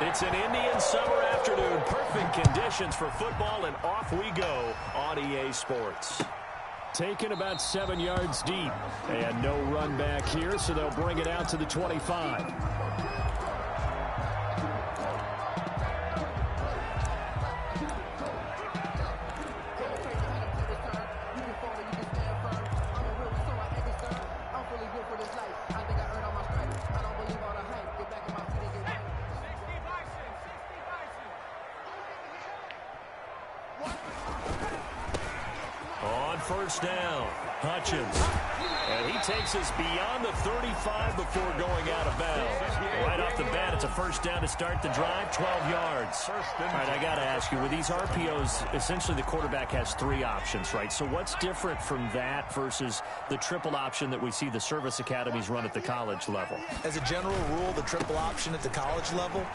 It's an Indian summer afternoon. Perfect conditions for football, and off we go on EA Sports. Taken about 7 yards deep. And no run back here, so they'll bring it out to the 25. First down, Hutchins. And he takes us beyond the 35 before going out of bounds. Right off the bat, it's a first down to start the drive, 12 yards. All right, I got to ask you, with these RPOs, essentially the quarterback has 3 options, right? So what's different from that versus the triple option that we see the service academies run at the college level? As a general rule, the triple option at the college level,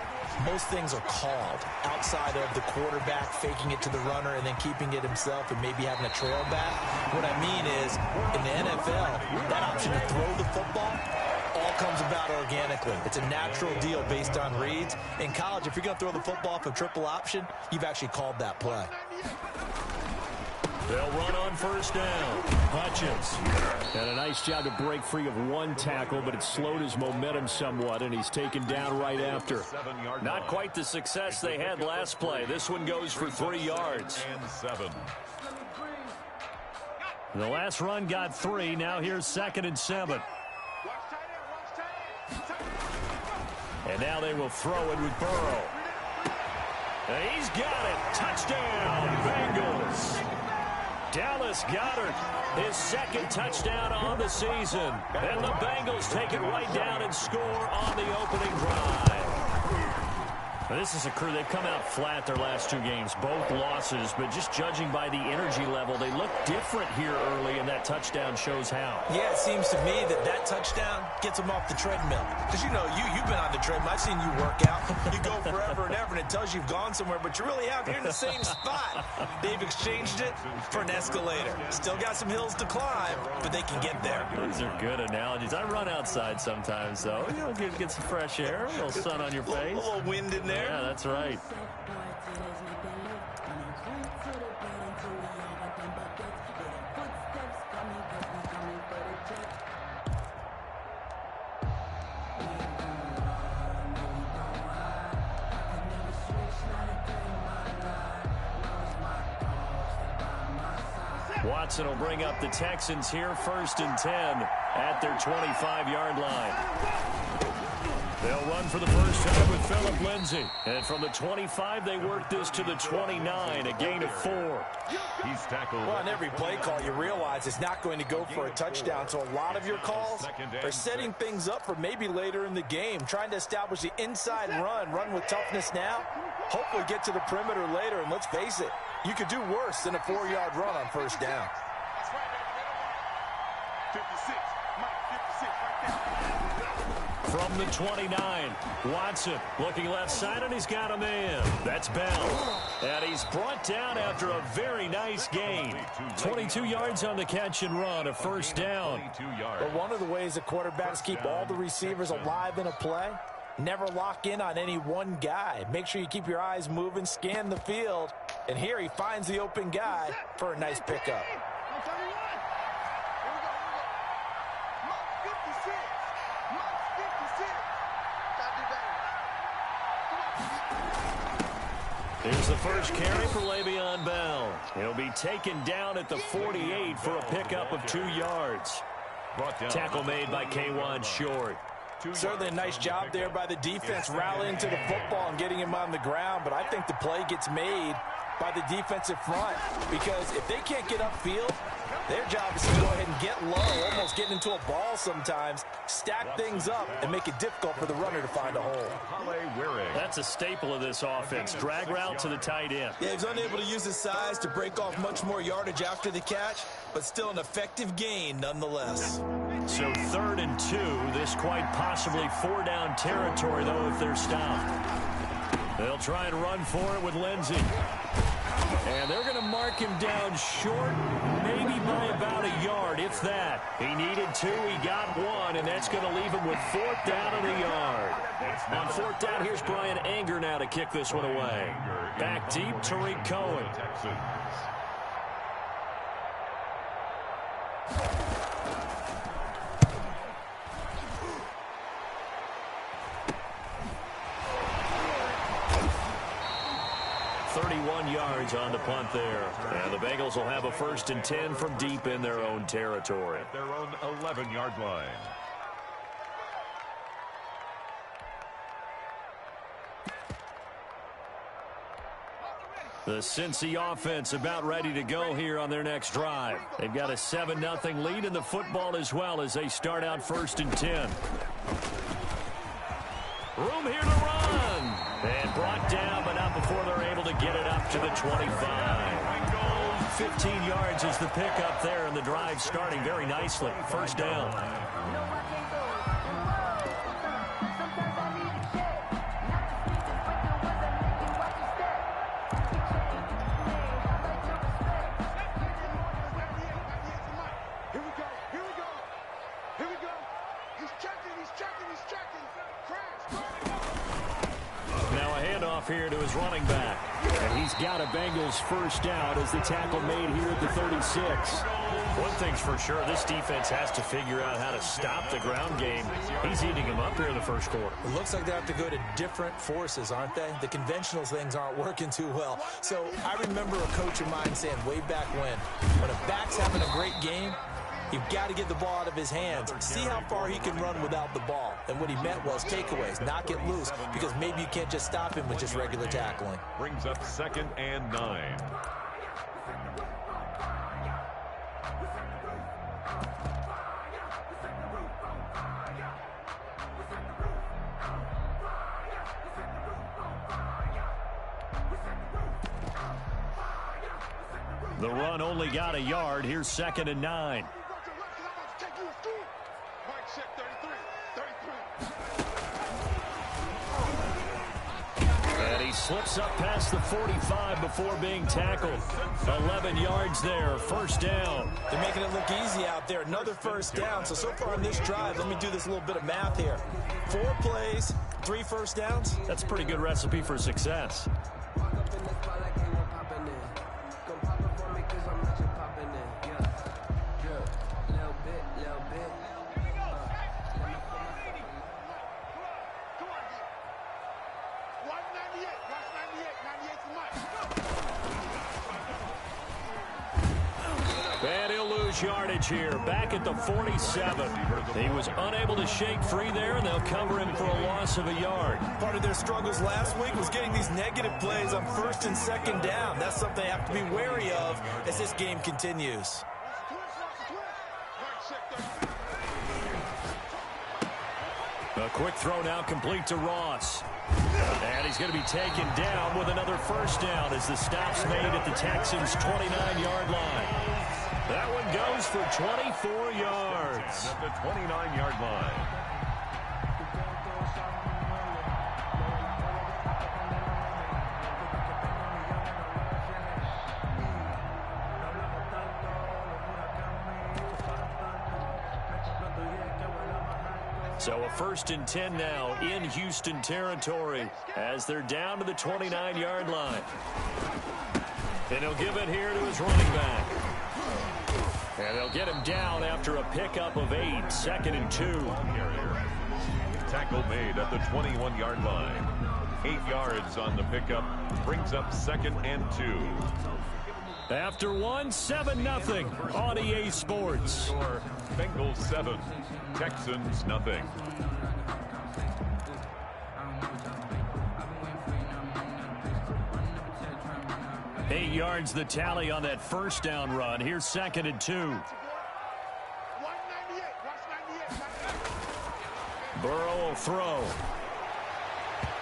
most things are called outside of the quarterback faking it to the runner and then keeping it himself and maybe having a trail back. What I mean is, in the NFL, that option to throw the football all comes about organically. It's a natural deal based on reads. In college, if you're going to throw the football for triple option, you've actually called that play. They'll run on first down. Hutchins. And a nice job to break free of 1 tackle, but it slowed his momentum somewhat, and he's taken down right after. Not quite the success they had last play. This one goes for 3 yards. The last run got 3. Now here's 2nd and 7. And now they will throw it with Burrow. And he's got it. Touchdown, Bengals. Dallas Goedert, his 2nd touchdown on the season. And the Bengals take it right down and score on the opening drive. Now, this is a crew, they've come out flat their last 2 games, both losses, but just judging by the energy level, they look different here early, and that touchdown shows how. Yeah, it seems to me that touchdown gets them off the treadmill. Because, you know, you've been on the treadmill. I've seen you work out. You go forever and ever, and it tells you you've gone somewhere, but you really have. You're in the same spot. They've exchanged it for an escalator. Still got some hills to climb, but they can get there. Those are good analogies. I run outside sometimes, though. You know, get some fresh air, a little sun on your face. A little wind in there. Yeah, that's right. Watson will bring up the Texans here, 1st and 10 at their 25-yard line. They'll run for the first time with Phillip Lindsay. And from the 25, they work this to the 29, a gain of 4. He's tackled. Well, on every play call, you realize it's not going to go for a touchdown. So a lot of your calls are setting things up for maybe later in the game, trying to establish the inside run with toughness now, hopefully get to the perimeter later. And let's face it, you could do worse than a 4-yard run on first down. 56, Mike, 56 right there. From the 29, Watson looking left side, and he's got a man. That's Bell. And he's brought down after a very nice gain. 22 yards on the catch and run, a first down. But one of the ways that quarterbacks keep all the receivers alive in a play, never lock in on any one guy. Make sure you keep your eyes moving, scan the field. And here he finds the open guy for a nice pickup. Here's the first carry for Le'Veon Bell. He'll be taken down at the 48 for a pickup of 2 yards. Tackle made by K'Wan Short. Certainly a nice job there by the defense rallying to the football and getting him on the ground, but I think the play gets made by the defensive front, because if they can't get upfield, their job is to go ahead and get low, almost get into a ball sometimes, stack things up, and make it difficult for the runner to find a hole. That's a staple of this offense. Drag route to the tight end. Yeah, he's unable to use his size to break off much more yardage after the catch, but still an effective gain nonetheless. So 3rd and 2, this quite possibly 4-down territory, though, if they're stopped. They'll try and run for it with Lindsay. And they're going to mark him down short, maybe by about a yard, if that. He needed 2, he got 1, and that's going to leave him with 4th down and a yard. On fourth down, here's Brian Anger now to kick this one away. Back deep, Tariq Cohen. Texans. Yards on the punt there. And the Bengals will have a 1st and 10 from deep in their own territory. Their own 11-yard line. The Cincy offense about ready to go here on their next drive. They've got a 7-0 lead in the football as well as they start out 1st and 10. Room here to run. And brought down, but not before they're able to get it up to the 25. 15 yards is the pickup there, and the drive starting very nicely. 1st down. Here to his running back. And he's got a Bengals 1st down as the tackle made here at the 36. One thing's for sure, this defense has to figure out how to stop the ground game. He's eating them up here in the 1st quarter. It looks like they have to go to different forces, aren't they? The conventional things aren't working too well. So I remember a coach of mine saying way back when a back's having a great game, you've got to get the ball out of his hands. See how far he can run without the ball. And what he meant was takeaways, knock it loose, because maybe you can't just stop him with just regular tackling. Brings up 2nd and 9. The run only got a yard. Here's 2nd and 9. And he slips up past the 45 before being tackled. 11 yards there, 1st down. They're making it look easy out there. Another 1st down. So far in this drive, let me do this little bit of math here. 4 plays, 3 1st downs. That's a pretty good recipe for success. And he'll lose yardage here. Back at the 47. He was unable to shake free there, and they'll cover him for a loss of a yard. Part of their struggles last week was getting these negative plays on 1st and 2nd down. That's something they have to be wary of as this game continues. A quick throw now complete to Ross. And he's going to be taken down with another 1st down as the stop's made at the Texans' 29-yard line. That one goes for 24 yards. At the 29-yard line. So a 1st and 10 now in Houston territory as they're down to the 29-yard line. And he'll give it here to his running back. And they'll get him down after a pickup of 8, 2nd and 2. Tackle made at the 21-yard line. 8 yards on the pickup. Brings up 2nd and 2. After one, 7-0 on EA Sports. Score, Bengals 7, Texans nothing. Eight yards the tally on that 1st down run. Here's 2nd and 2. Burrow will throw.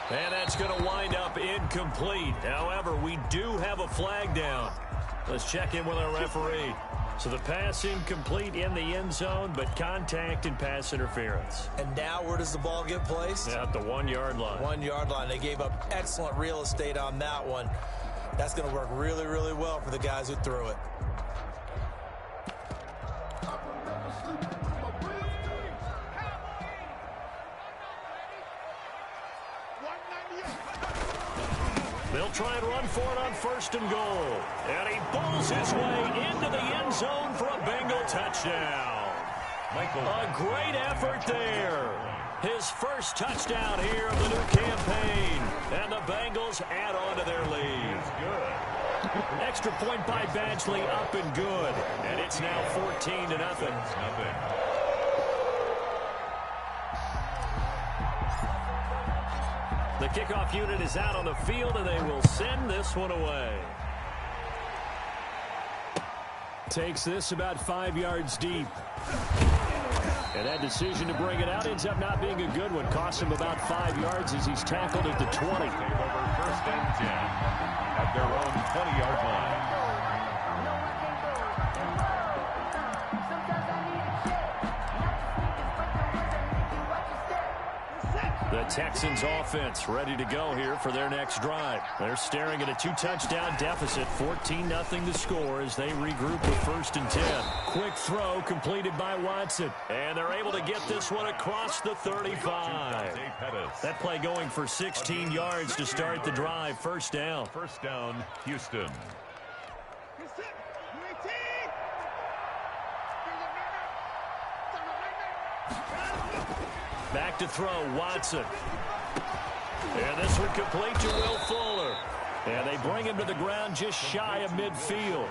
And that's going to wind up incomplete. However, we do have a flag down. Let's check in with our referee. So the pass incomplete in the end zone, but contact and pass interference. And now where does the ball get placed? At the 1-yard line. 1-yard line. They gave up excellent real estate on that one. That's going to work really, really well for the guys who threw it. They'll try and run for it on 1st and goal. And he pulls his way into the end zone for a Bengal touchdown. A great effort there. His first touchdown here of the new campaign. And the Bengals add on to their lead. Extra point by Badgley, up and good. And it's now 14-0. The kickoff unit is out on the field, and they will send this one away. Takes this about 5 yards deep. And that decision to bring it out ends up not being a good one. Costs him about 5 yards as he's tackled at the 20. Over 1st and 10 at their own 20-yard line. The Texans offense ready to go here for their next drive. They're staring at a 2-touchdown deficit, 14-0 to score as they regroup with 1st and 10. Quick throw completed by Watson. And they're able to get this one across the 35. That play going for 16 yards to start the drive. 1st down. 1st down, Houston. Back to throw, Watson. And this one complete to Will Fuller. And they bring him to the ground just shy of midfield.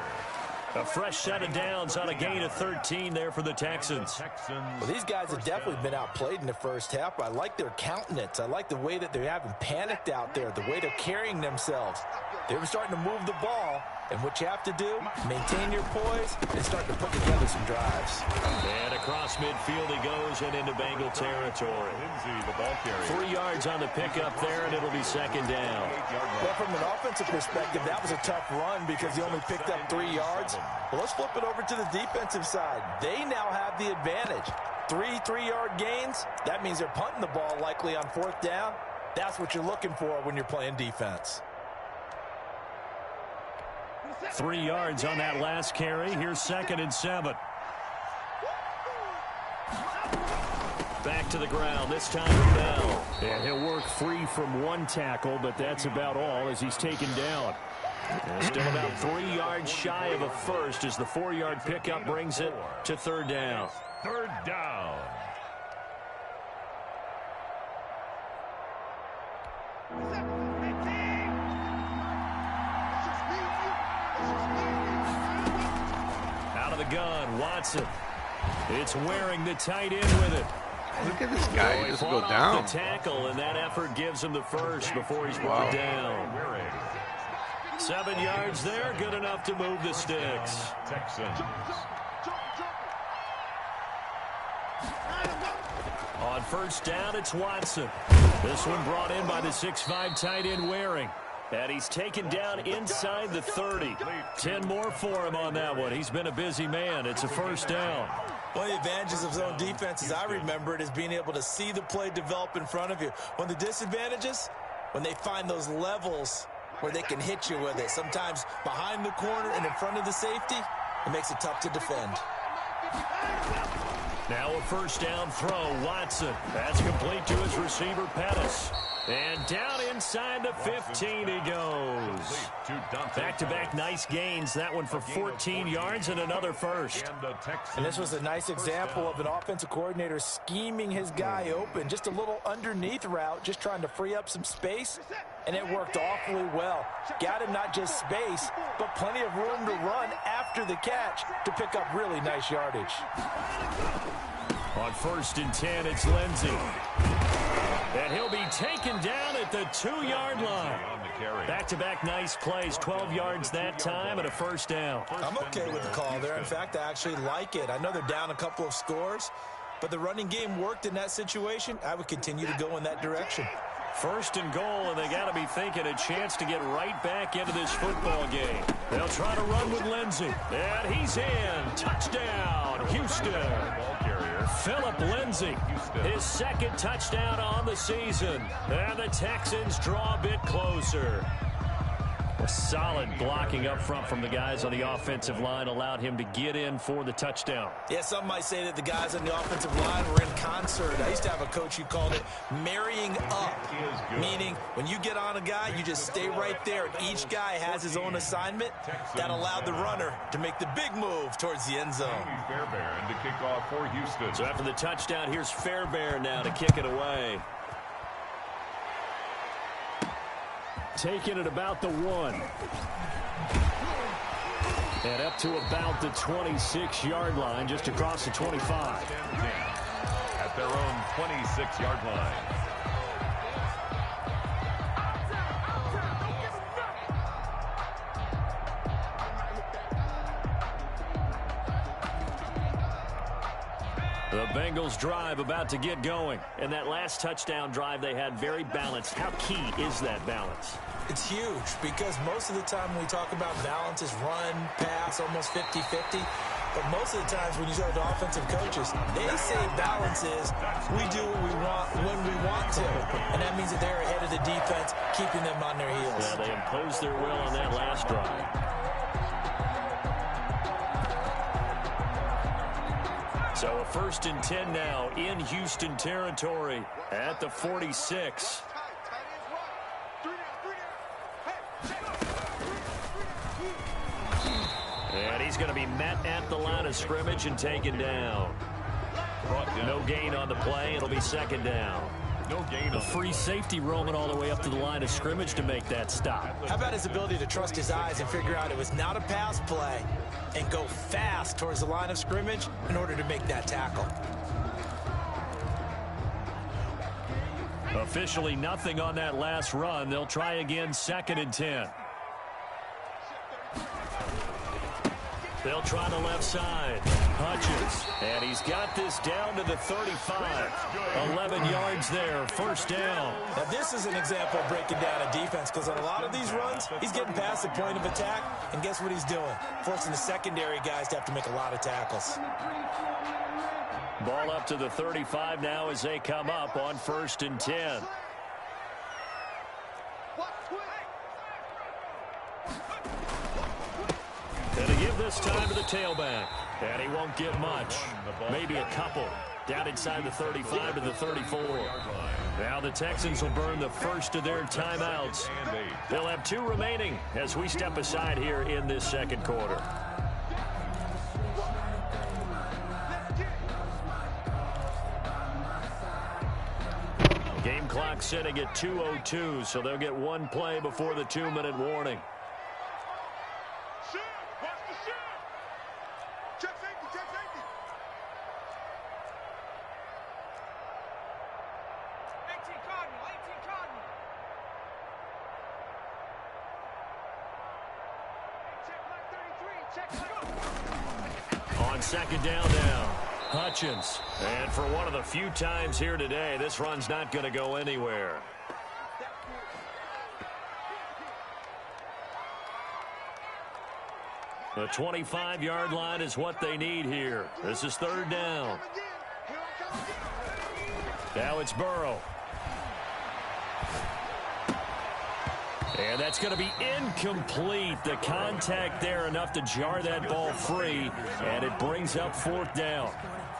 A fresh set of downs on a gain of 13 there for the Texans. Well, these guys have definitely been outplayed in the first half. I like their countenance. I like the way that they haven't panicked out there, the way they're carrying themselves. They're starting to move the ball. And what you have to do, maintain your poise and start to put together some drives. And across midfield he goes and into Bengal territory. Lindsey, the ball carrier. 3 yards on the pickup there, and it'll be 2nd down. Well, from an offensive perspective, that was a tough run because he only picked up 3 yards. Well, let's flip it over to the defensive side. They now have the advantage. 3-3-yard gains, that means they're punting the ball likely on 4th down. That's what you're looking for when you're playing defense. 3 yards on that last carry. Here's 2nd and 7. Back to the ground, this time to Bell. And he'll work free from 1 tackle, but that's about all as he's taken down. And still about 3 yards shy of a first as the 4-yard pickup brings it to 3rd down. 3rd down. Out of the gun, Watson. It's wearing the tight end with it. Look at this guy. He doesn't go down. The tackle, and that effort gives him the first before he's brought down. 7 yards there, good enough to move the sticks. Texans. On 1st down, it's Watson. This one brought in by the 6'5" tight end Waring. And he's taken down inside the 30. 10 more for him on that one. He's been a busy man. It's a 1st down. One of the advantages of zone defense, as I remember it, is being able to see the play develop in front of you. One of the disadvantages, when they find those levels where they can hit you with it. Sometimes behind the corner and in front of the safety, it makes it tough to defend. Now a 1st down throw, Watson. That's complete to his receiver, Pettis. And down inside the 15 he goes. Back-to-back nice gains. That one for 14 yards and another first. And this was a nice example of an offensive coordinator scheming his guy open. Just a little underneath route, just trying to free up some space. And it worked awfully well. Got him not just space, but plenty of room to run after the catch to pick up really nice yardage. On 1st and 10, it's Lindsey. And he'll be taken down at the 2-yard line. Back-to-back nice plays, 12 yards that time and a 1st down. I'm okay with the call there. In fact, I actually like it. I know they're down a couple of scores, but the running game worked in that situation. I would continue to go in that direction. 1st and goal, and they got to be thinking a chance to get right back into this football game. They'll try to run with Lindsey. And he's in. Touchdown, Houston. Philip Lindsey, his 2nd touchdown on the season. And the Texans draw a bit closer. Solid blocking up front from the guys on the offensive line allowed him to get in for the touchdown. Yeah, some might say that the guys on the offensive line were in concert. I used to have a coach who called it marrying up, meaning when you get on a guy, you just stay right there, and each guy has his own assignment. That allowed the runner to make the big move towards the end zone. Fairbairn to kick off for Houston. So after the touchdown, here's Fairbairn now to kick it away. Taking it about the 1. And up to about the 26-yard line, just across the 25. At their own 26-yard line. The Bengals drive about to get going. And that last touchdown drive they had very balanced. How key is that balance? It's huge because most of the time when we talk about balance is run, pass, almost 50-50. But most of the times when you talk to offensive coaches, they say balance is we do what we want when we want to. And that means that they're ahead of the defense, keeping them on their heels. Yeah, they imposed their will on that last drive. So a 1st and 10 now in Houston territory at the 46. And he's going to be met at the line of scrimmage and taken down. No gain on the play. It'll be 2nd down. No gain. A free safety roaming all the way up to the line of scrimmage to make that stop. How about his ability to trust his eyes and figure out it was not a pass play and go fast towards the line of scrimmage in order to make that tackle? Officially nothing on that last run. They'll try again 2nd and 10. They'll try the left side. Hutchins. And he's got this down to the 35. 11 yards there. 1st down. Now, this is an example of breaking down a defense because on a lot of these runs, he's getting past the point of attack. And guess what he's doing? Forcing the secondary guys to have to make a lot of tackles. Ball up to the 35 now as they come up on 1st and 10. And to give this time to the tailback. And he won't get much. Maybe a couple. Down inside the 35 to the 34. Now the Texans will burn the first of their timeouts. They'll have 2 remaining as we step aside here in this 2nd quarter. Game clock sitting at 2:02, so they'll get 1 play before the 2-minute warning. On 2nd down now, Hutchins. And for one of the few times here today, this run's not going to go anywhere. The 25-yard line is what they need here. This is 3rd down. Now it's Burrow. And that's going to be incomplete. The contact there enough to jar that ball free, and it brings up 4th down.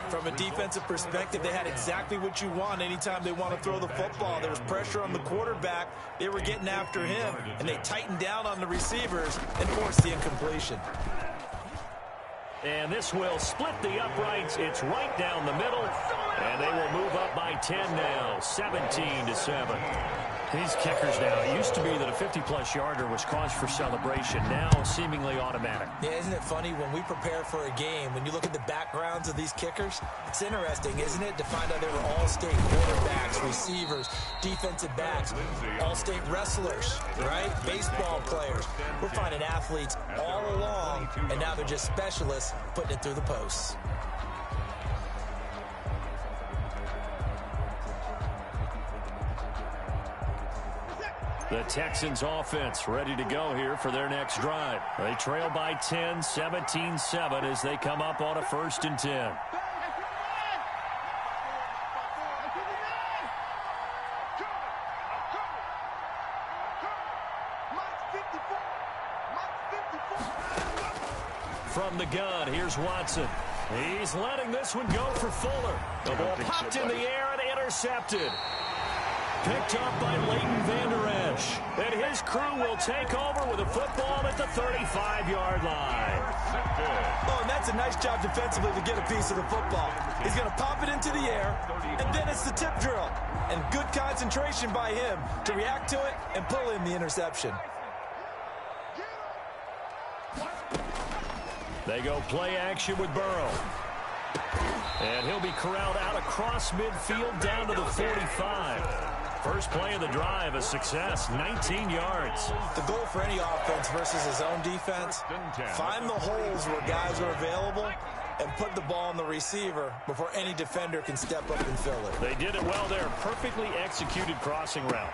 From a defensive perspective, they had exactly what you want anytime they want to throw the football. There was pressure on the quarterback. They were getting after him, and they tightened down on the receivers and forced the incompletion. And this will split the uprights. It's right down the middle, and they will move up by 10 now, 17-7. These kickers now, it used to be that a 50-plus yarder was cause for celebration. Now seemingly automatic. Yeah, isn't it funny when we prepare for a game, when you look at the backgrounds of these kickers, it's interesting, isn't it, to find out they were all-state quarterbacks, receivers, defensive backs, all-state wrestlers, right? Baseball players. We're finding athletes all along, and now they're just specialists putting it through the posts. The Texans offense ready to go here for their next drive. They trail by 10, 17-7 as they come up on a 1st and 10. from the gun. Here's Watson. He's letting this one go for Fuller. The ball popped in the air and intercepted. Picked up by Leighton Vander Esch. And his crew will take over with a football at the 35-yard line. Oh, and that's a nice job defensively to get a piece of the football. He's going to pop it into the air, and then it's the tip drill. And good concentration by him to react to it and pull in the interception. They go play action with Burrow. And he'll be corralled out across midfield down to the 45. First play of the drive, a success, 19 yards. The goal for any offense versus his own defense, find the holes where guys are available and put the ball on the receiver before any defender can step up and fill it. They did it well there. Perfectly executed crossing route.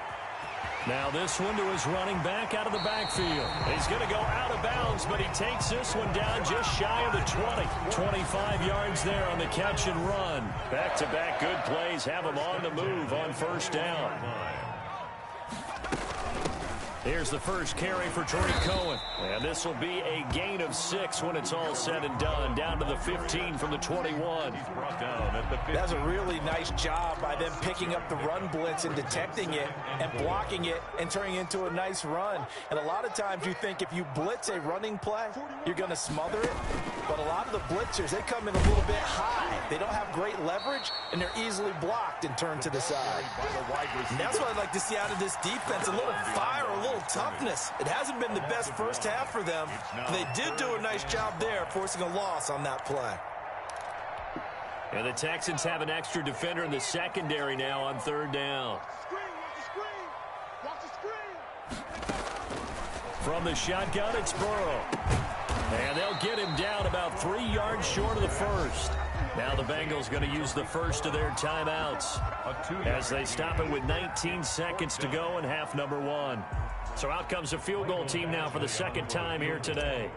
Now this one to his running back out of the backfield. He's going to go out of bounds, but he takes this one down just shy of the 20. 25 yards there on the catch and run. Back-to-back good plays have him on the move on first down. Here's the first carry for Tariq Cohen. And this will be a gain of 6 when it's all said and done. Down to the 15 from the 21. That's a really nice job by them picking up the run blitz and detecting it and blocking it and turning it into a nice run. And a lot of times you think if you blitz a running play, you're going to smother it. But a lot of the blitzers, they come in a little bit high. They don't have great leverage, and they're easily blocked and turned to the side. And that's what I'd like to see out of this defense, a little fire, a little toughness. It hasn't been the best first half for them. They did do a nice job there, forcing a loss on that play. And the Texans have an extra defender in the secondary now on third down. From the shotgun, it's Burrow. And they'll get him down about 3 yards short of the first. Now the Bengals going to use the first of their timeouts as they stop it with 19 seconds to go in half number 1. So out comes a field goal team now for the second time here today.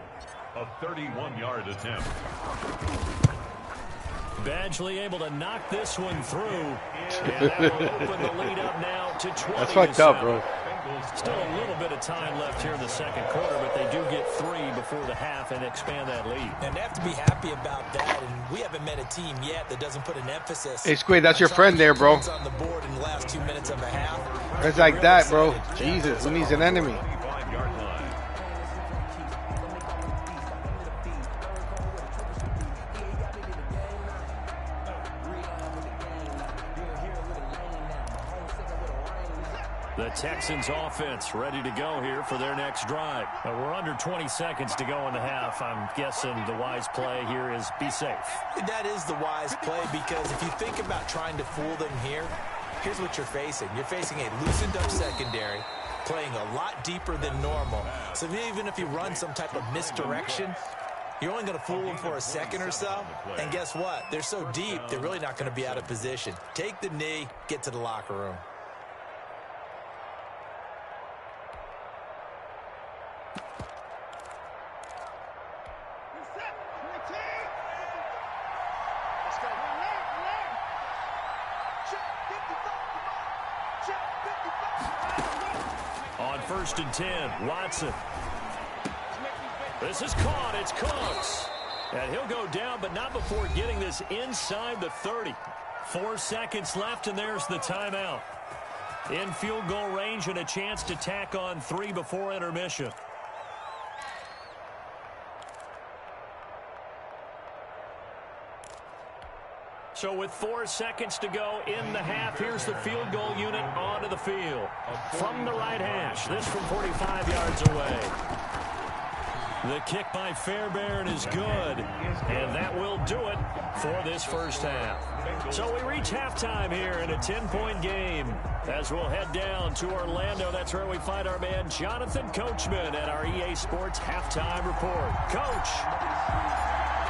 A 31-yard attempt. Badgley able to knock this one through. And that will open the lead up now to 20. That's fucked up, bro. Still a little bit of time left here in the second quarter, but they do get 3 before the half and expand that lead. And they have to be happy about that, and we haven't met a team yet that doesn't put an emphasis. Hey, Squid, that's your friend there, bro. On the board in the last 2 minutes of a half. It's like that, bro. Jesus, who needs an enemy? The Texans offense ready to go here for their next drive. We're under 20 seconds to go in the half. I'm guessing the wise play here is be safe. That is the wise play, because if you think about trying to fool them here, here's what you're facing. You're facing a loosened up secondary, playing a lot deeper than normal. So even if you run some type of misdirection, you're only going to fool them for a second or so. And guess what? They're so deep, they're really not going to be out of position. Take the knee, get to the locker room. On 1st and 10, Watson. This is caught. It's Cooks. And he'll go down, but not before getting this inside the 30. 4 seconds left, and there's the timeout. In field goal range and a chance to tack on 3 before intermission. So with 4 seconds to go in the half, here's the field goal unit onto the field. From the right hash, this from 45 yards away. The kick by Fairbairn is good, and that will do it for this first half. So we reach halftime here in a 10-point game. As we'll head down to Orlando, that's where we find our man Jonathan Coachman at our EA Sports Halftime Report. Coach!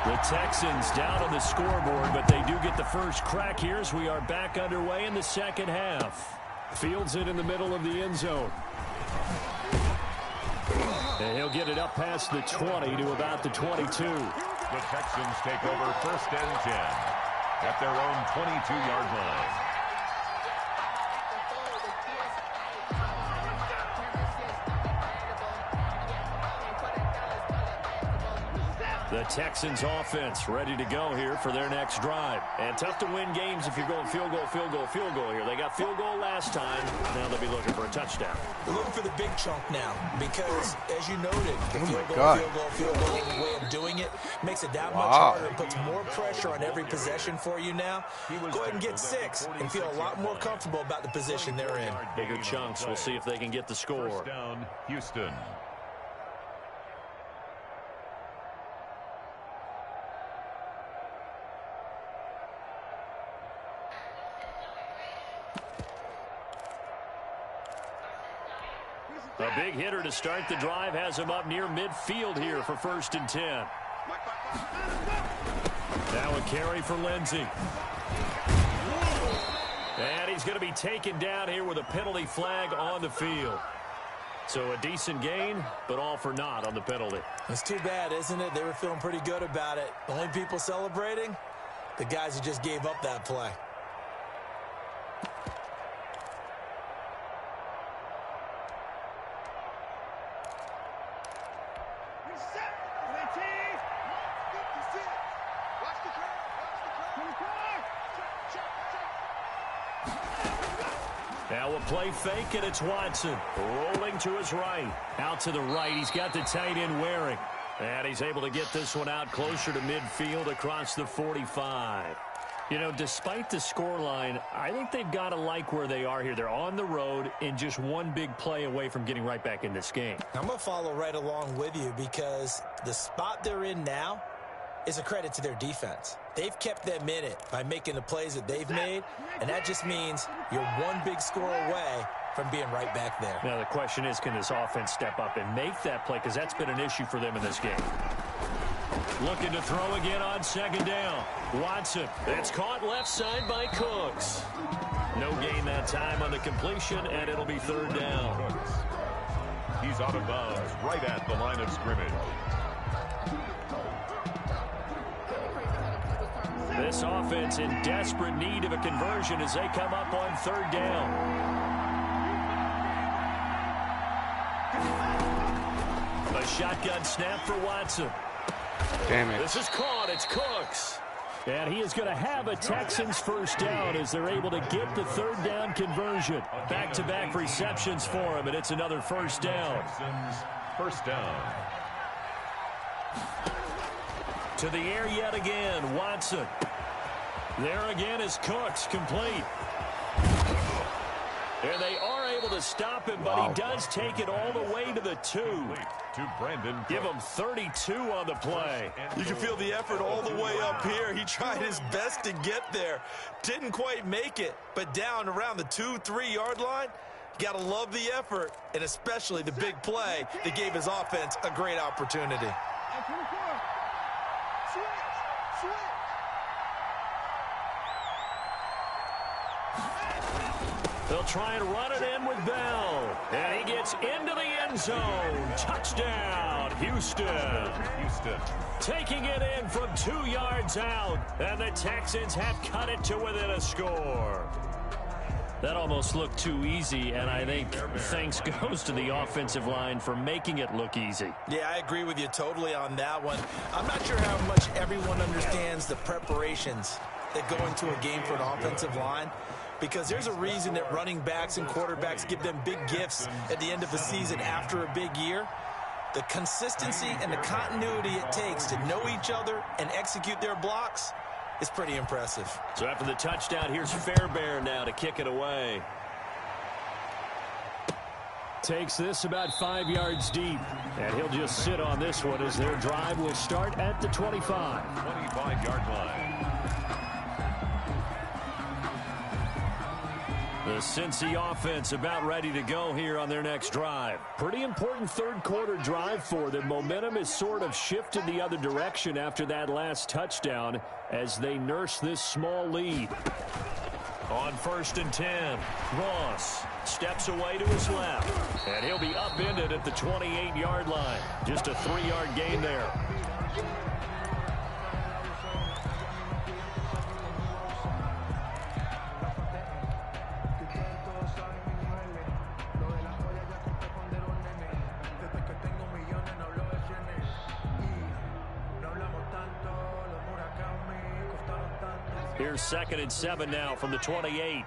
The Texans down on the scoreboard, but they do get the first crack here as we are back underway in the second half. Fields it in the middle of the end zone. And he'll get it up past the 20 to about the 22. The Texans take over 1st and 10 at their own 22-yard line. The Texans offense ready to go here for their next drive. And tough to win games if you're going field goal, field goal, field goal here. They got field goal last time. Now they'll be looking for a touchdown. They're looking for the big chunk now because, as you noted, the field goal way of doing it makes it that much harder and puts more pressure on every possession for you now. Go ahead and get 6 and feel a lot more comfortable about the position they're in. Bigger chunks. We'll see if they can get the score. First down, Houston. A big hitter to start the drive has him up near midfield here for 1st and 10. Now a carry for Lindsey. And he's going to be taken down here with a penalty flag on the field. So a decent gain, but all for naught on the penalty. It's too bad, isn't it? They were feeling pretty good about it. The only people celebrating, the guys who just gave up that play. Now a play fake, and it's Watson rolling to his right. Out to the right, he's got the tight end Waring. And he's able to get this one out closer to midfield across the 45. You know, despite the scoreline, I think they've got to like where they are here. They're on the road and just one big play away from getting right back in this game. I'm going to follow right along with you because the spot they're in now is a credit to their defense. They've kept them in it by making the plays that they've made, and that just means you're one big score away from being right back there. Now the question is, can this offense step up and make that play? Because that's been an issue for them in this game. Looking to throw again on 2nd down. Watson. It's caught left side by Cooks. No gain that time on the completion, and it'll be 3rd down. He's out of bounds right at the line of scrimmage. This offense in desperate need of a conversion as they come up on 3rd down. A shotgun snap for Watson. Damn it. This is caught. It's Cooks. And he is going to have a Texans 1st down as they're able to get the 3rd down conversion. Back-to-back receptions for him, and it's another 1st down. Texans, 1st down. To the air yet again, Watson. There again is Cooks, complete. And they are able to stop him, but he does take it all the way to the 2. To Brandon Cooks. Give him 32 on the play. You can feel the effort all the way up here. He tried his best to get there. Didn't quite make it, but down around the 2-3 yard line, you got to love the effort, and especially the big play that gave his offense a great opportunity. They'll try and run it in with Bell. And he gets into the end zone. Touchdown, Houston. Taking it in from 2 yards out. And the Texans have cut it to within a score. That almost looked too easy, and I think thanks goes to the offensive line for making it look easy. Yeah, I agree with you totally on that one. I'm not sure how much everyone understands the preparations that go into a game for an offensive line, because there's a reason that running backs and quarterbacks give them big gifts at the end of the season after a big year. The consistency and the continuity it takes to know each other and execute their blocks is pretty impressive. So after the touchdown, here's Fairbairn now to kick it away. Takes this about 5 yards deep, and he'll just sit on this one as their drive will start at the 25. 25-yard line. The Cincy offense about ready to go here on their next drive. Pretty important third quarter drive for them. Momentum is sort of shifted the other direction after that last touchdown as they nurse this small lead. On 1st and 10, Ross steps away to his left, and he'll be upended at the 28-yard line. Just a 3-yard gain there. Here's 2nd and 7 now from the 28.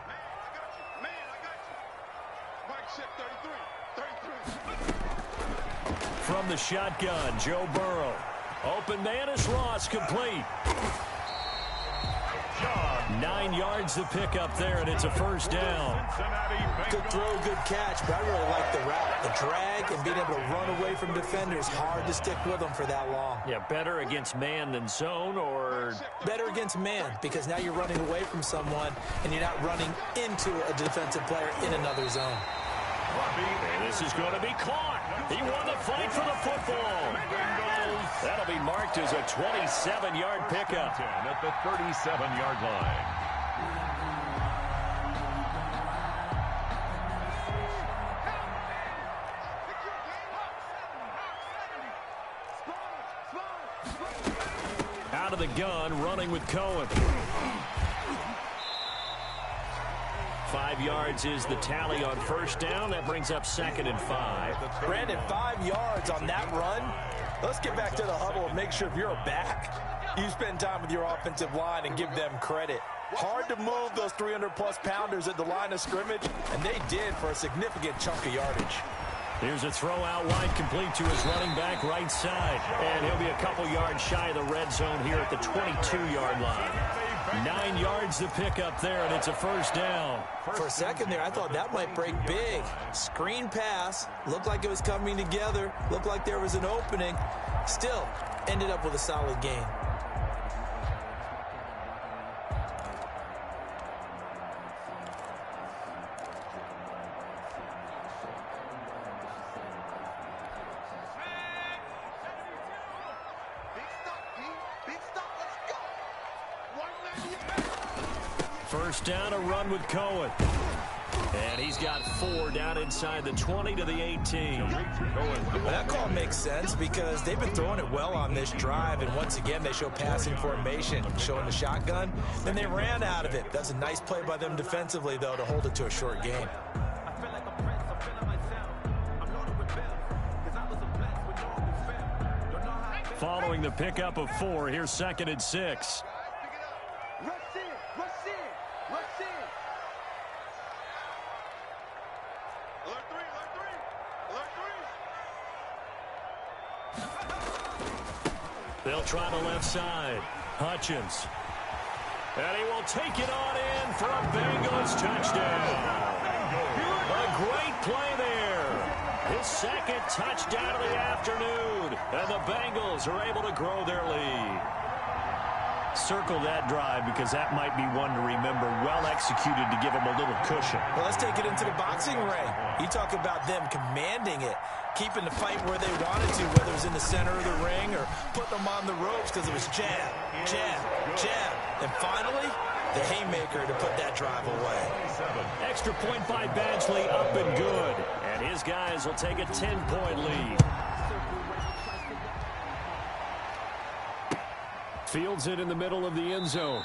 From the shotgun, Joe Burrow. Open man is Ross, complete. 9 yards to pick up there, and it's a first down. Good throw, good catch, but I really like the route. The drag and being able to run away from defenders, hard to stick with them for that long. Yeah, better against man than zone, or? Better against man, because now you're running away from someone, and you're not running into a defensive player in another zone. And this is going to be caught. He won the fight for the football. That'll be marked as a 27-yard pickup. At the 37-yard line. Out of the gun, running with Cohen. 5 yards is the tally on first down. That brings up 2nd and 5. Brandon, 5 yards on that run. Let's get back to the huddle and make sure if you're a back, you spend time with your offensive line and give them credit. Hard to move those 300-plus pounders at the line of scrimmage, and they did for a significant chunk of yardage. Here's a throw out wide, complete to his running back right side. And he'll be a couple yards shy of the red zone here at the 22-yard line. 9 yards to pick up there, and it's a first down. For a second there, I thought that might break big. Screen pass, looked like it was coming together, looked like there was an opening. Still, ended up with a solid gain. First down, a run with Cohen. And he's got 4 down inside the 20 to the 18. Well, that call makes sense because they've been throwing it well on this drive, and once again they show passing formation, showing the shotgun. Then they ran out of it. That's a nice play by them defensively, though, to hold it to a short gain. Following the pickup of 4, here's 2nd and 6. They'll try the left side. Hutchins. And he will take it on in for a Bengals touchdown. A great play there. His 2nd touchdown of the afternoon. And the Bengals are able to grow their lead. Circle that drive because that might be one to remember. Well executed to give them a little cushion. Well, let's take it into the boxing ring. You talk about them commanding it, keeping the fight where they wanted to, whether it was in the center of the ring or putting them on the ropes because it was jab, jab, jab. And finally, the haymaker to put that drive away. Extra point by Badgley, up and good. And his guys will take a 10-point lead. Fields it in the middle of the end zone.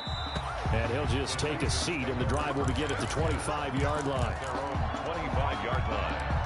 And he'll just take a seat, and the drive will begin at the 25-yard line. 25-yard line.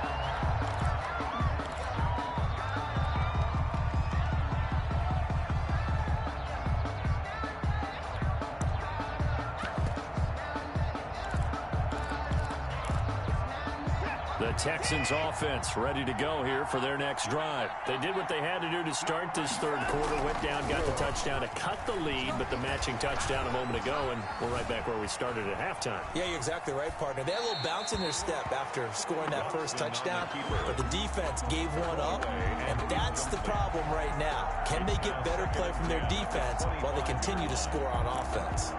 The Texans offense ready to go here for their next drive. They did what they had to do to start this third quarter. Went down, got the touchdown to cut the lead, but the matching touchdown a moment ago, and we're right back where we started at halftime. Yeah, you're exactly right, partner. They had a little bounce in their step after scoring that first touchdown, but the defense gave one up, and that's the problem right now. Can they get better play from their defense while they continue to score on offense?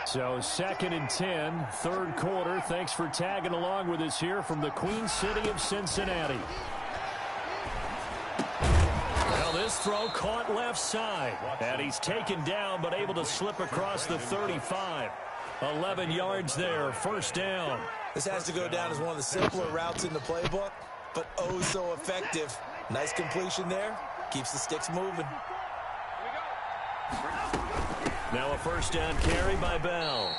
So 2nd and 10, third quarter. Thanks for tagging along with us here from the Queen City of Cincinnati. Well, this throw caught left side. And he's taken down but able to slip across the 35. 11 yards there, first down. This has to go down as one of the simpler routes in the playbook, but oh so effective. Nice completion there. Keeps the sticks moving. Now a first down carry by Bell.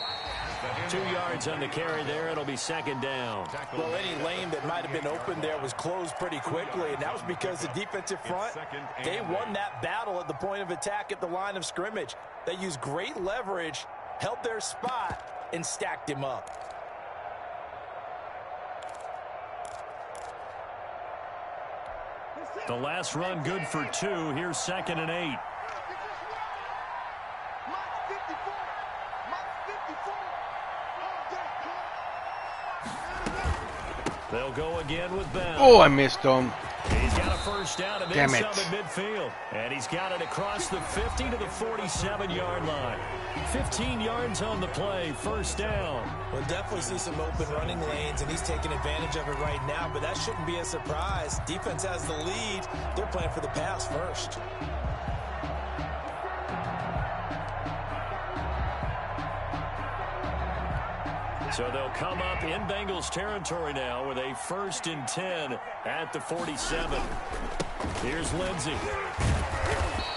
2 yards on the carry there. It'll be second down. Well, any lane that might have been open there was closed pretty quickly, and that was because the defensive front, they won that battle at the point of attack at the line of scrimmage. They used great leverage, held their spot, and stacked him up. The last run good for 2. Here's 2nd and 8. They'll go again with Bell. Oh, I missed him. He's got a first down and Damn then it. some at midfield. And he's got it across the 50 to the 47-yard line. 15 yards on the play, first down. We'll definitely see some open running lanes, and he's taking advantage of it right now, but that shouldn't be a surprise. Defense has the lead. They're playing for the pass first. So they'll come up in Bengals territory now with a 1st and 10 at the 47. Here's Lindsey.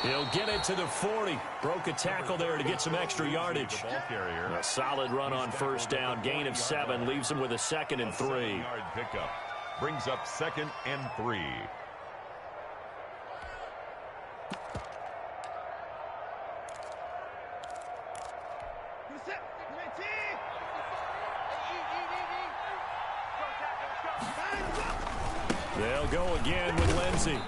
He'll get it to the 40. Broke a tackle there to get some extra yardage. A solid run on first down. Gain of 7 leaves him with a 2nd and 3. Yard pickup brings up 2nd and 3. They'll go again with Lindsey.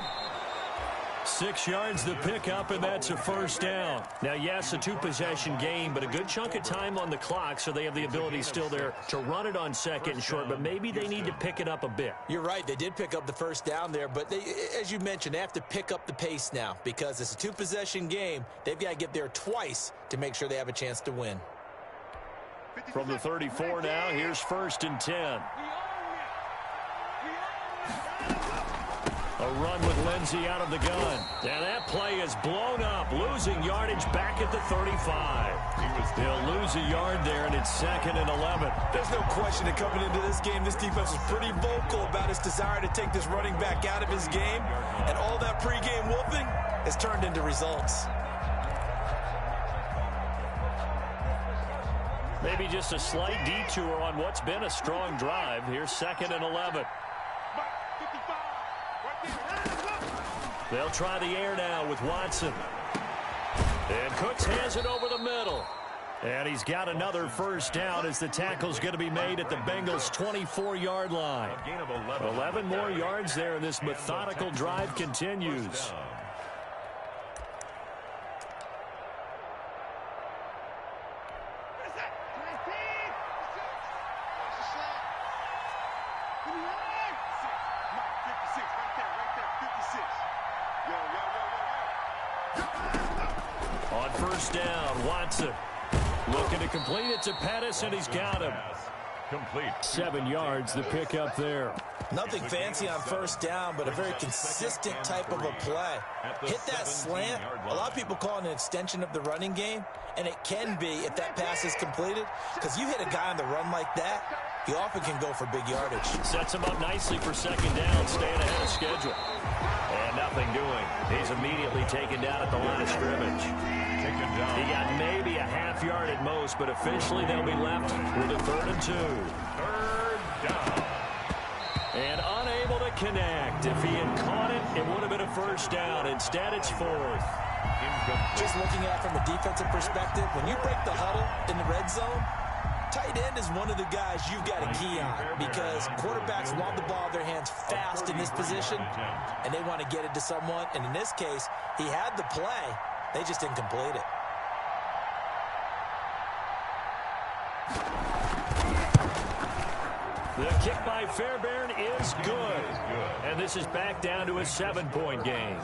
6 yards the pickup, and that's a first down. Now, yes, a 2-possession game, but a good chunk of time on the clock, so they have the ability still there to run it on 2nd and short, but maybe they need to pick it up a bit. You're right. They did pick up the first down there, but they, as you mentioned, they have to pick up the pace now because it's a 2-possession game. They've got to get there twice to make sure they have a chance to win. From the 34 now, here's 1st and 10. A run with Lindsey out of the gun. And that play is blown up, losing yardage back at the 35. They'll lose a yard there, and it's 2nd and 11. There's no question that coming into this game, this defense was pretty vocal about its desire to take this running back out of his game. And all that pregame whooping has turned into results. Maybe just a slight detour on what's been a strong drive. Here's 2nd and 11. They'll try the air now with Watson. And Cooks has it over the middle. And he's got another first down as the tackle's going to be made at the Bengals' 24-yard line. 11 more yards there, and this methodical drive continues. On first down, Watson looking to complete it to Pettis, and he's got him. Complete. 7 yards, the pickup there. Nothing fancy on first down, but a very consistent type of a play. Hit that slant. A lot of people call it an extension of the running game, and it can be if that pass is completed, because you hit a guy on the run like that, he often can go for big yardage. Sets him up nicely for second down, staying ahead of schedule. And nothing doing. He's immediately taken down at the line of scrimmage. He got maybe a half yard at most, but officially they'll be left with a 3rd and 2. 3rd down. And unable to connect. If he had caught it, it would have been a first down. Instead, it's 4th. Just looking at it from a defensive perspective, when you break the huddle in the red zone, tight end is one of the guys you've got to key on because quarterbacks want the ball in their hands fast in this position, and they want to get it to someone. And in this case, he had the play. They just didn't complete it. The kick by Fairbairn is good. And this is back down to a 7-point game.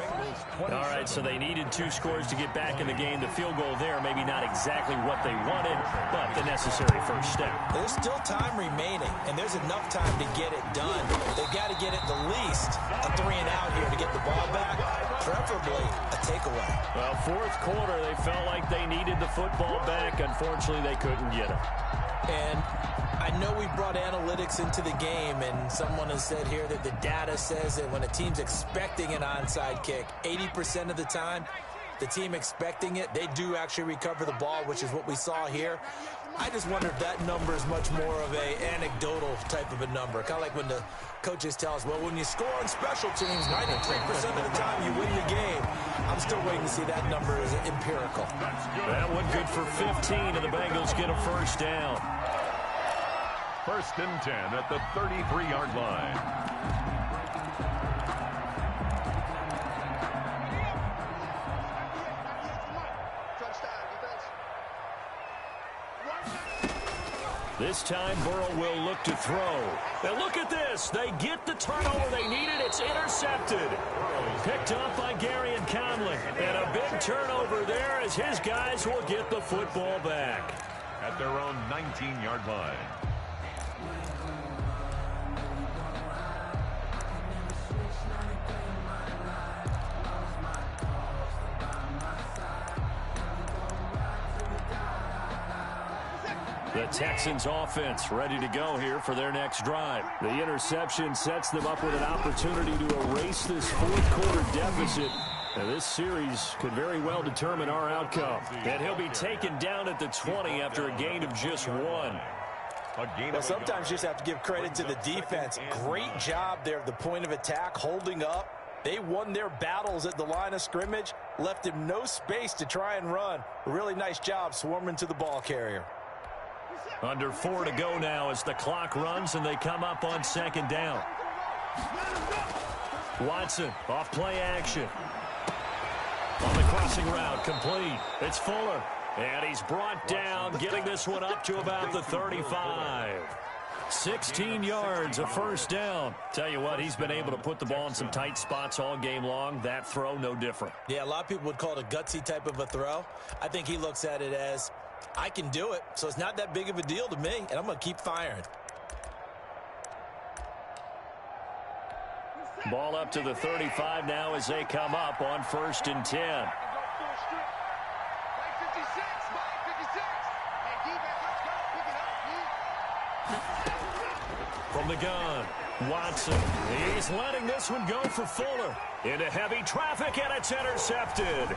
All right, so they needed 2 scores to get back in the game. The field goal there, maybe not exactly what they wanted, but the necessary first step. There's still time remaining, and there's enough time to get it done. They've got to get it the least a 3 and out here to get the ball back, preferably a takeaway. Well, 4th quarter, they felt like they needed the football back. Unfortunately, they couldn't get it. And I know we brought analytics into the game, and someone has said here that the data says that when a team's expecting an onside kick, 80% of the time, the team expecting it, they do actually recover the ball, which is what we saw here. I just wonder if that number is much more of a anecdotal type of a number. Kind of like when the coaches tell us, well, when you score on special teams, 93% of the time you win the game. I'm still waiting to see that number is empirical. That one good for 15, and the Bengals get a first down. First and 10 at the 33-yard line. This time, Burrow will look to throw. And look at this. They get the turnover they needed. It's intercepted. Picked up by Gary and Conley. And a big turnover there as his guys will get the football back. At their own 19-yard line. The Texans offense ready to go here for their next drive. The interception sets them up with an opportunity to erase this fourth quarter deficit. Now, this series could very well determine our outcome. And he'll be taken down at the 20 after a gain of just one. Well, sometimes you just have to give credit to the defense. Great job there at the point of attack, holding up. They won their battles at the line of scrimmage, left him no space to try and run. A really nice job swarming to the ball carrier. Under 4 to go now as the clock runs and they come up on second down. Watson off play action. On the crossing route, complete. It's Fuller. And he's brought down, getting this one up to about the 35. 16 yards, a first down. Tell you what, he's been able to put the ball in some tight spots all game long. That throw, no different. Yeah, a lot of people would call it a gutsy type of a throw. I think he looks at it as, I can do it, so it's not that big of a deal to me, and I'm going to keep firing. Ball up to the 35 now as they come up on first and 10. From the gun, Watson. He's letting this one go for Fuller. Into heavy traffic, and it's intercepted.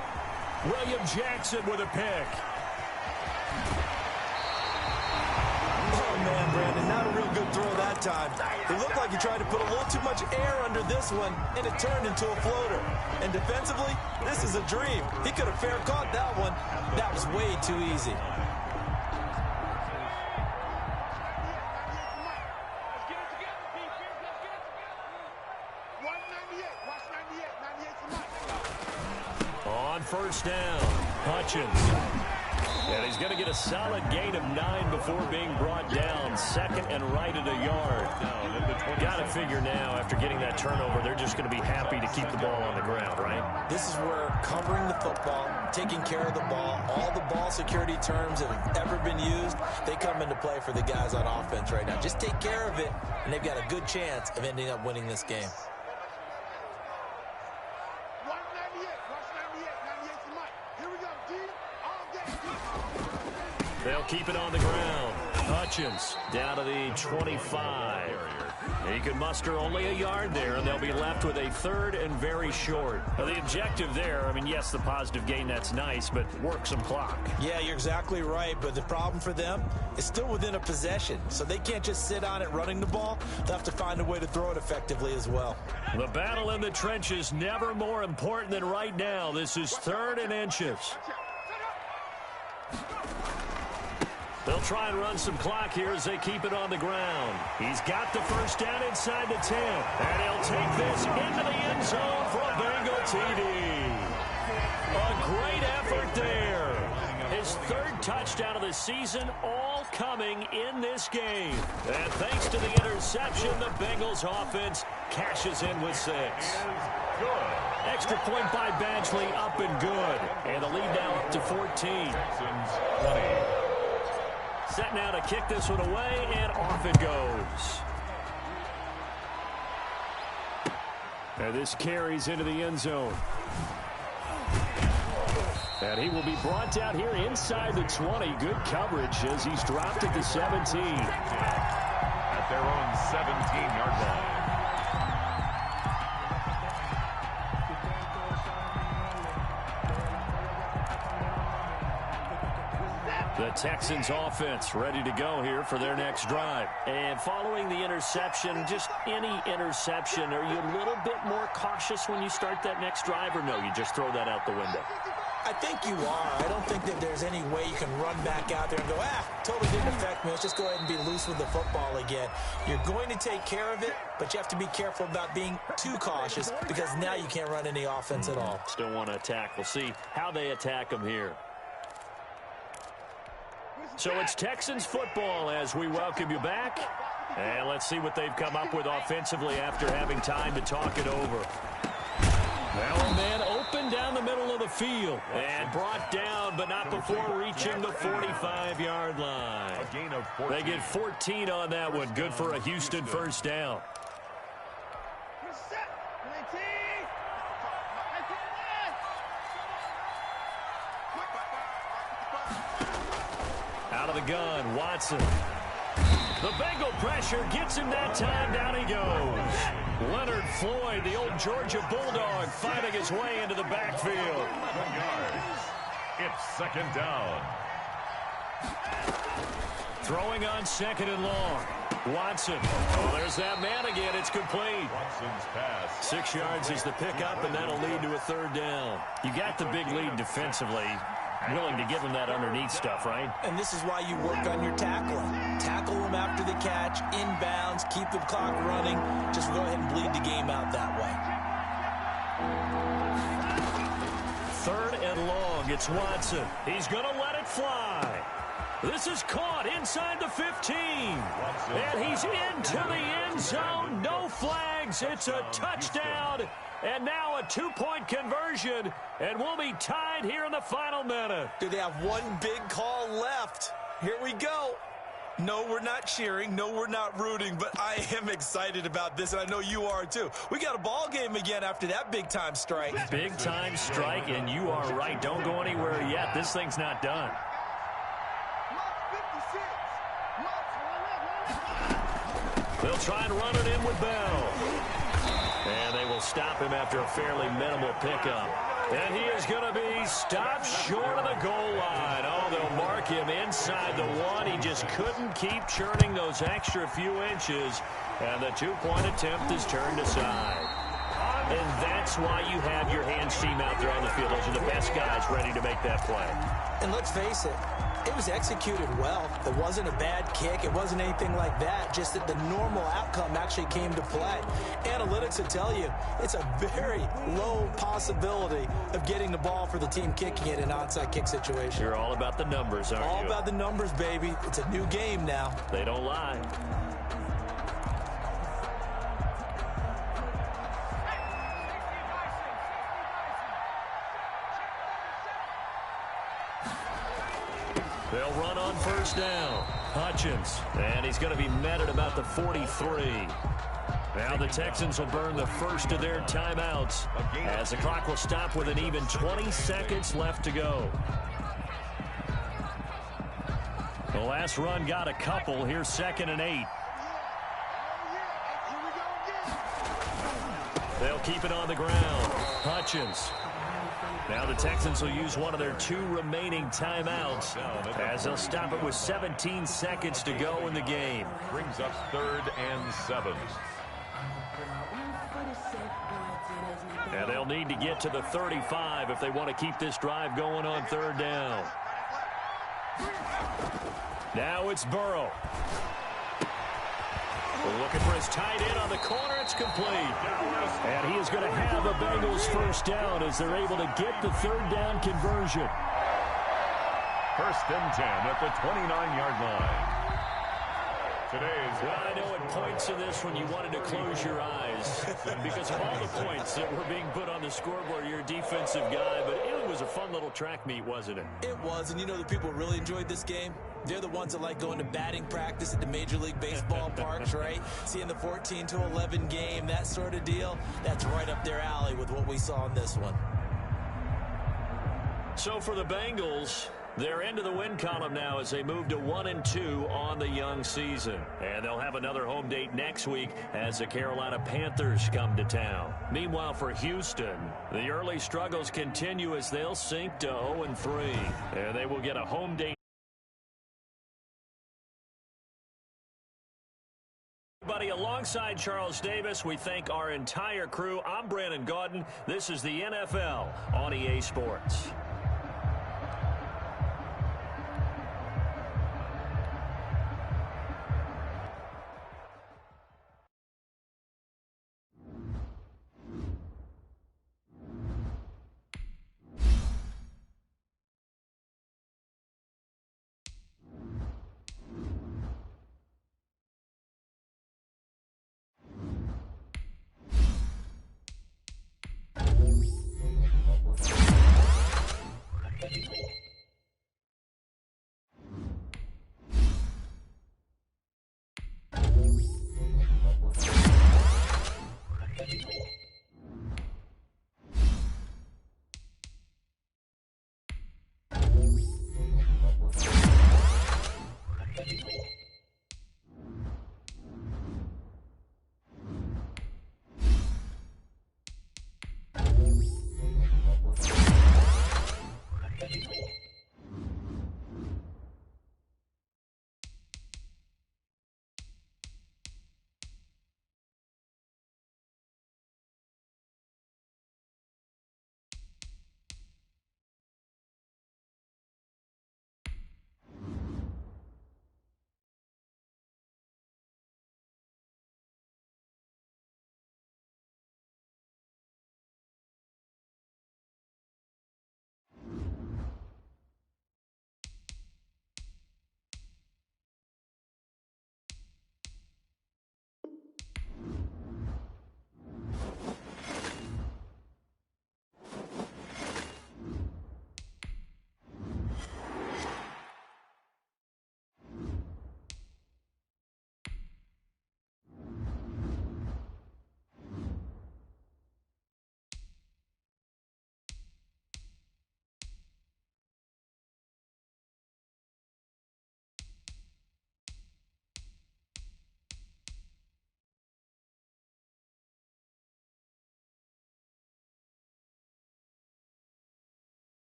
William Jackson with a pick. Oh, man, Brandon, not a real good throw that time. It looked like he tried to put a little too much air under this one, and it turned into a floater. And defensively, this is a dream. He could have fair caught that one. That was way too easy. On first down, Hutchins. And he's going to get a solid gain of 9 before being brought down. Second and right at a yard. Got to figure now, after getting that turnover, they're just going to be happy to keep the ball on the ground, right? This is where covering the football, taking care of the ball, all the ball security terms that have ever been used, they come into play for the guys on offense right now. Just take care of it, and they've got a good chance of ending up winning this game. They'll keep it on the ground. Hutchins down to the 25. He can muster only a yard there, and they'll be left with a third and very short. Now, the objective there, I mean, yes, the positive gain, that's nice, but work some clock. Yeah, you're exactly right, but the problem for them is still within a possession, so they can't just sit on it running the ball. They'll have to find a way to throw it effectively as well. The battle in the trenches never more important than right now. This is 3rd and inches. They'll try and run some clock here as they keep it on the ground. He's got the first down inside the 10. And he'll take this into the end zone for a Bengal TD. A great effort there. His 3rd touchdown of the season, all coming in this game. And thanks to the interception, the Bengals offense cashes in with 6. Extra point by Badgley, up and good. And the lead now up to 14. Set now to kick this one away, and off it goes. And this carries into the end zone. And he will be brought down here inside the 20. Good coverage as he's dropped at the 17. At their own 17-yard line. The Texans offense ready to go here for their next drive. And following the interception, just any interception, are you a little bit more cautious when you start that next drive, or no, you just throw that out the window? I think you are. I don't think that there's any way you can run back out there and go, totally didn't affect me. Let's just go ahead and be loose with the football again. You're going to take care of it, but you have to be careful about being too cautious because now you can't run any offense at all. Still want to attack. We'll see how they attack them here. So it's Texans football as we welcome you back. And let's see what they've come up with offensively after having time to talk it over. Now a man open down the middle of the field and brought down, but not before reaching the 45-yard line. A gain of 14. They get 14 on that one. Good for a Houston first down. Out of the gun, Watson. The Bengal pressure gets him that time. Down he goes. Leonard Floyd, the old Georgia Bulldog, fighting his way into the backfield. 11 yards. It's second down. Throwing on second and long. Watson. Oh, there's that man again. It's complete. Watson's pass. 6 yards is the pickup, and that'll lead to a third down. You got the big lead defensively. Willing to give him that underneath stuff, right? And this is why you work on your tackling. Tackle them after the catch, inbounds, keep the clock running. Just go ahead and bleed the game out that way. Third and long. It's Watson. He's going to let it fly. This is caught inside the 15. And he's into the end zone. No flags. It's a touchdown. And now a two-point conversion. And we'll be tied here in the final minute. Do they have one big call left? Here we go. No, we're not cheering. No, we're not rooting. But I am excited about this, and I know you are too. We got a ball game again after that big-time strike. Big-time strike, and you are right. Don't go anywhere yet. This thing's not done. They'll try and run it in with Bell. And they will stop him after a fairly minimal pickup. And he is going to be stopped short of the goal line. Oh, they'll mark him inside the one. He just couldn't keep churning those extra few inches. And the two-point attempt is turned aside. And that's why you have your hands team out there on the field. Those are the best guys ready to make that play. And let's face it, it was executed well. It wasn't a bad kick. It wasn't anything like that. Just that the normal outcome actually came to play. Analytics will tell you it's a very low possibility of getting the ball for the team kicking it in an onside kick situation. You're all about the numbers, aren't you? All about the numbers, baby. It's a new game now. They don't lie. They'll run on first down. Hutchins. And he's going to be met at about the 43. Now the Texans will burn the first of their timeouts as the clock will stop with an even 20 seconds left to go. The last run got a couple. Here's 2nd and 8. They'll keep it on the ground. Hutchins. Now the Texans will use one of their 2 remaining timeouts as they'll stop it with 17 seconds to go in the game. Brings up 3rd and 7. And they'll need to get to the 35 if they want to keep this drive going on 3rd down. Now it's Burrow. Looking for his tight end on the corner. It's complete. And he is going to have a Bengals first down as they're able to get the 3rd down conversion. 1st and 10 at the 29-yard line. Well, I know it points to this when you wanted to close your eyes because of all the points that were being put on the scoreboard. You're a defensive guy, but it was a fun little track meet, wasn't it? It was, and you know the people really enjoyed this game? They're the ones that like going to batting practice at the Major League Baseball parks, right? Seeing the 14-11 game, that sort of deal, that's right up their alley with what we saw in this one. So for the Bengals, they're into the win column now as they move to 1-2 on the young season. And they'll have another home date next week as the Carolina Panthers come to town. Meanwhile, for Houston, the early struggles continue as they'll sink to 0-3. And they will get a home date everybody. Alongside Charles Davis, we thank our entire crew. I'm Brandon Gaudin. This is the NFL on EA Sports.